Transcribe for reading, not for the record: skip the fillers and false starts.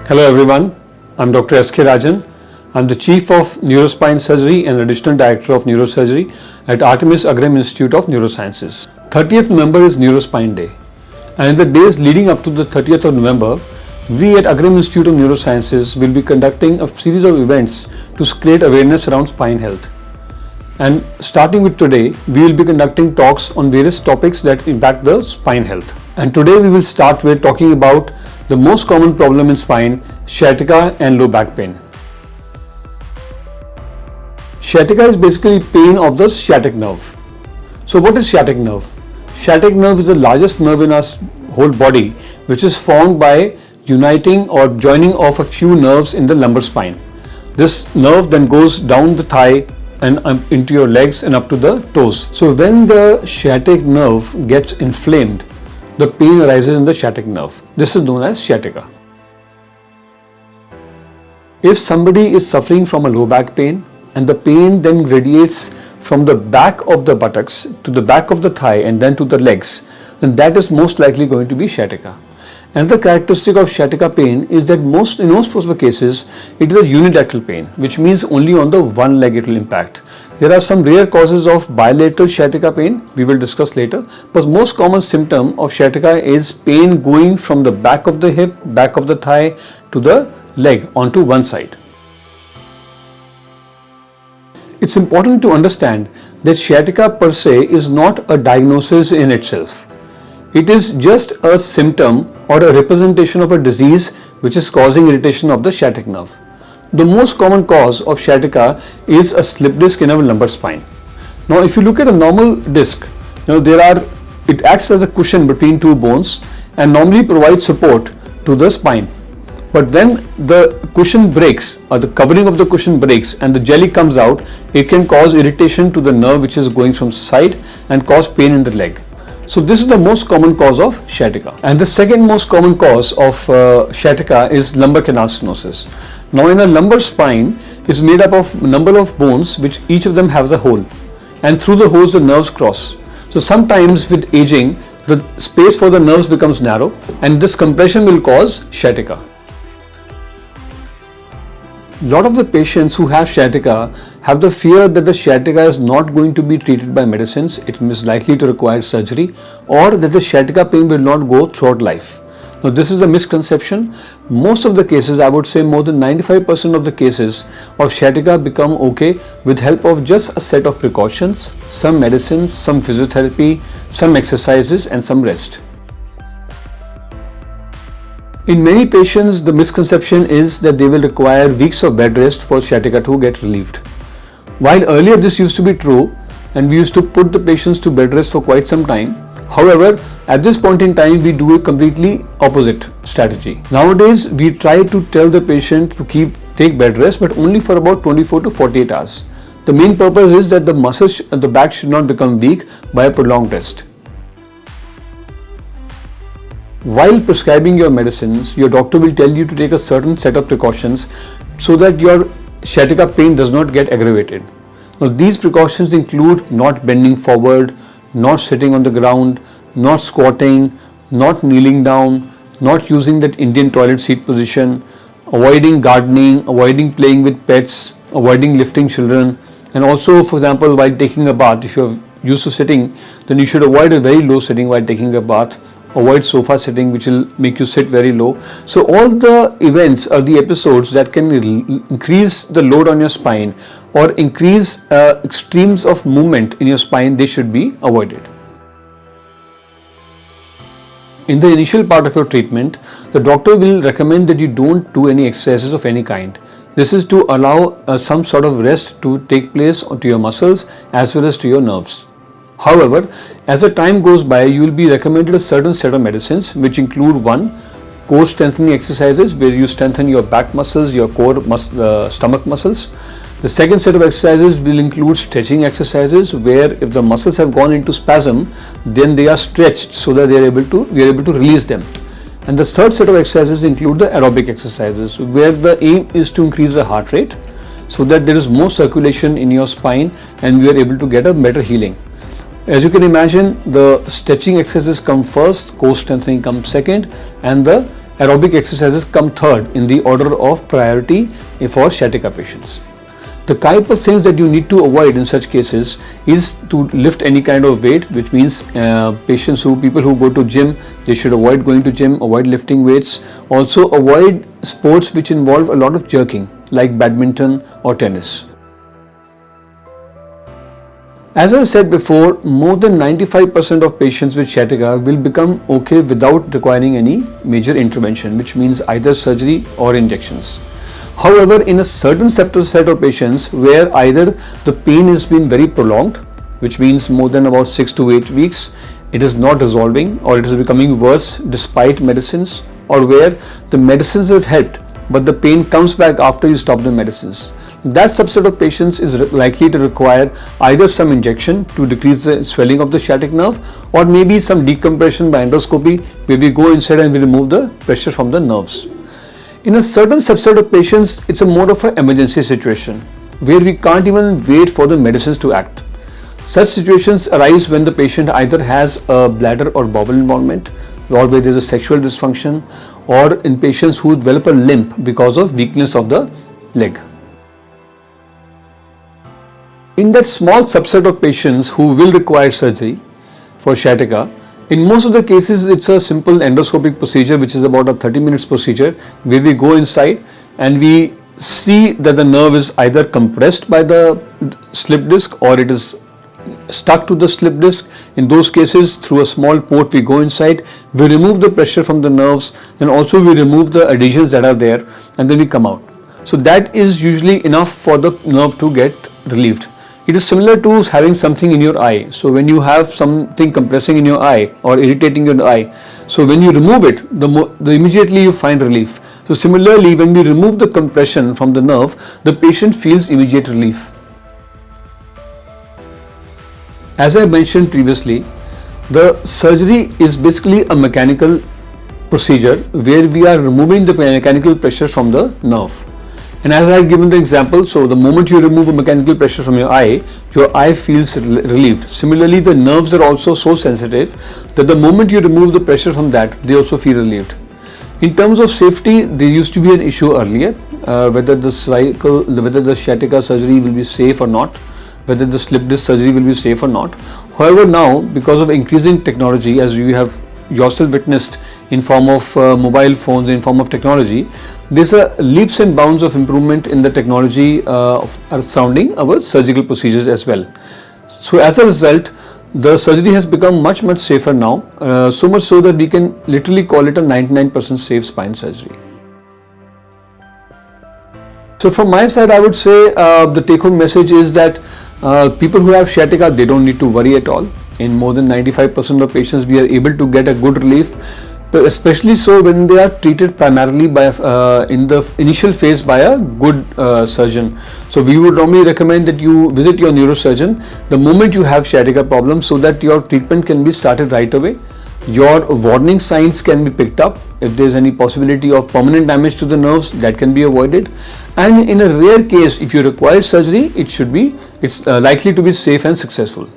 Hello everyone, I'm Dr. S.K. Rajan. I'm the Chief of Neurospine Surgery and Additional Director of Neurosurgery at Artemis Agram Institute of Neurosciences. 30th November is Neurospine Day, and in the days leading up to the 30th of November, we at Agram Institute of Neurosciences will be conducting a series of events to create awareness around spine health. And starting with today, we will be conducting talks on various topics that impact the spine health. And today we will start with talking about the most common problem in spine, sciatica and low back pain. Sciatica is basically pain of the sciatic nerve. So what is sciatic nerve? Sciatic nerve is the largest nerve in our whole body, which is formed by uniting or joining of a few nerves in the lumbar spine. This nerve then goes down the thigh and into your legs and up to the toes. So when the sciatic nerve gets inflamed, the pain arises in the sciatic nerve. This is known as sciatica. If somebody is suffering from a low back pain and the pain then radiates from the back of the buttocks to the back of the thigh and then to the legs, then that is most likely going to be sciatica. Another characteristic of sciatica pain is that in most of the cases, it is a unilateral pain, which means only on the one leg it will impact. There are some rare causes of bilateral sciatica pain, we will discuss later, but most common symptom of sciatica is pain going from the back of the hip, back of the thigh to the leg onto one side. It's important to understand that sciatica per se is not a diagnosis in itself. It is just a symptom or a representation of a disease which is causing irritation of the sciatic nerve. The most common cause of sciatica is a slip disc in our lumbar spine. Now, if you look at a normal disc, it acts as a cushion between two bones and normally provides support to the spine. But when the cushion breaks or the covering of the cushion breaks and the jelly comes out, it can cause irritation to the nerve which is going from the side and cause pain in the leg. So this is the most common cause of sciatica. And the second most common cause of sciatica is lumbar canal stenosis. Now in a lumbar spine is made up of a number of bones which each of them has a hole, and through the holes the nerves cross. So sometimes with aging the space for the nerves becomes narrow and this compression will cause sciatica. A lot of the patients who have sciatica have the fear that the sciatica is not going to be treated by medicines, it is likely to require surgery, or that the sciatica pain will not go throughout life. Now this is a misconception. Most of the cases, I would say more than 95% of the cases of sciatica become okay with help of just a set of precautions, some medicines, some physiotherapy, some exercises and some rest. In many patients, the misconception is that they will require weeks of bed rest for sciatica to get relieved. While earlier this used to be true and we used to put the patients to bed rest for quite some time, however, at this point in time we do a completely opposite strategy. Nowadays, we try to tell the patient to take bed rest, but only for about 24 to 48 hours. The main purpose is that the muscles at the back should not become weak by a prolonged rest. While prescribing your medicines, your doctor will tell you to take a certain set of precautions so that your sciatica pain does not get aggravated. Now these precautions include not bending forward, not sitting on the ground, not squatting, not kneeling down, not using that Indian toilet seat position, avoiding gardening, avoiding playing with pets, avoiding lifting children, and also, for example, while taking a bath, if you're used to sitting, then you should avoid a very low sitting while taking a bath. Avoid sofa sitting, which will make you sit very low. So all the events or the episodes that can increase the load on your spine or increase extremes of movement in your spine, they should be avoided. In the initial part of your treatment, the doctor will recommend that you don't do any exercises of any kind. This is to allow some sort of rest to take place to your muscles as well as to your nerves. However, as the time goes by, you will be recommended a certain set of medicines which include one, core strengthening exercises where you strengthen your back muscles, your core stomach muscles. The second set of exercises will include stretching exercises where if the muscles have gone into spasm, then they are stretched so that we are able to release them. And the third set of exercises include the aerobic exercises where the aim is to increase the heart rate so that there is more circulation in your spine and we are able to get a better healing. As you can imagine, the stretching exercises come first, core strengthening comes second, and the aerobic exercises come third in the order of priority for sciatica patients. The type of things that you need to avoid in such cases is to lift any kind of weight, which means people who go to gym, they should avoid going to gym, avoid lifting weights. Also avoid sports which involve a lot of jerking like badminton or tennis. As I said before, more than 95% of patients with sciatica will become okay without requiring any major intervention, which means either surgery or injections. However, in a certain set of patients where either the pain has been very prolonged, which means more than about 6 to 8 weeks, it is not resolving or it is becoming worse despite medicines, or where the medicines have helped but the pain comes back after you stop the medicines. That subset of patients is likely to require either some injection to decrease the swelling of the sciatic nerve, or maybe some decompression by endoscopy where we go inside and we remove the pressure from the nerves. In a certain subset of patients, it's a more of an emergency situation where we can't even wait for the medicines to act. Such situations arise when the patient either has a bladder or bowel involvement, or where there is a sexual dysfunction, or in patients who develop a limp because of weakness of the leg. In that small subset of patients who will require surgery for sciatica, in most of the cases it's a simple endoscopic procedure which is about a 30 minutes procedure where we go inside and we see that the nerve is either compressed by the slip disc or it is stuck to the slip disc. In those cases, through a small port we go inside, we remove the pressure from the nerves and also we remove the adhesions that are there, and then we come out. So that is usually enough for the nerve to get relieved. It is similar to having something in your eye. So when you have something compressing in your eye or irritating your eye, so when you remove it, immediately you find relief. So similarly, when we remove the compression from the nerve, the patient feels immediate relief. As I mentioned previously, the surgery is basically a mechanical procedure where we are removing the mechanical pressure from the nerve. And as I have given the example, so the moment you remove a mechanical pressure from your eye feels relieved. Similarly, the nerves are also so sensitive that the moment you remove the pressure from that, they also feel relieved. In terms of safety, there used to be an issue earlier, whether the sciatica surgery will be safe or not, whether the slip disc surgery will be safe or not. However, now because of increasing technology, as you have yourself witnessed in form of mobile phones, in form of technology, there's a leaps and bounds of improvement in the technology surrounding our surgical procedures as well. So as a result, the surgery has become much safer now, so much so that we can literally call it a 99% safe spine surgery. So from my side, I would say the take-home message is that people who have sciatica, they don't need to worry at all. In more than 95% of patients, we are able to get a good relief, but especially so when they are treated primarily by in the initial phase by a good surgeon. So we would normally recommend that you visit your neurosurgeon the moment you have sciatica problems, so that your treatment can be started right away. Your warning signs can be picked up. If there is any possibility of permanent damage to the nerves, that can be avoided. And in a rare case, if you require surgery, it's likely to be safe and successful.